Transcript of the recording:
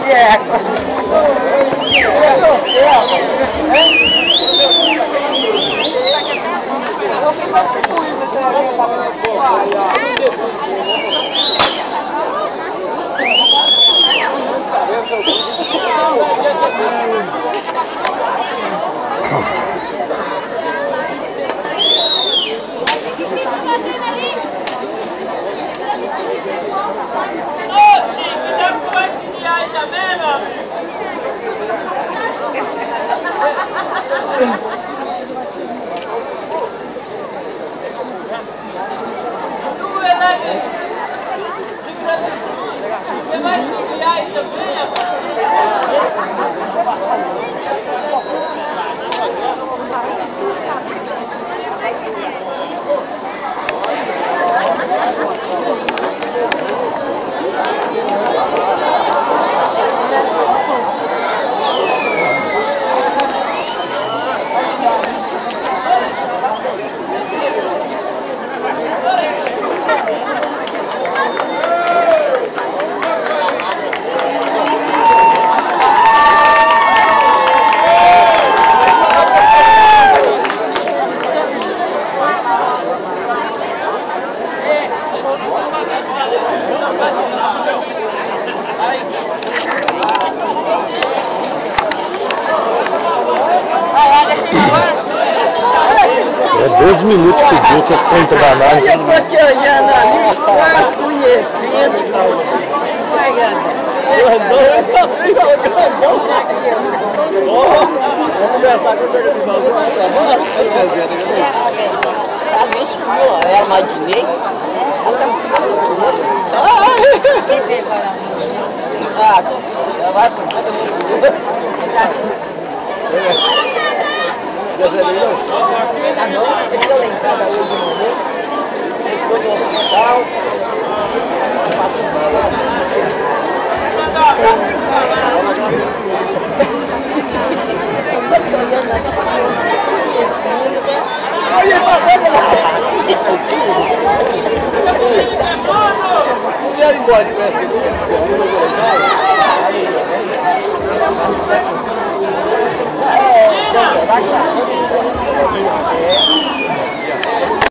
É 12 minutos que deu, você tenta danado. Eu tô te olhando ali, quase conhecido. Vai, galera. Eu tô assim, eu é armadinei? Ah, vai por todo mundo. Ah, não, você deu lá em casa hoje de manhã. Foi no hospital. Olha, tá vendo? Não quero ir embora, né?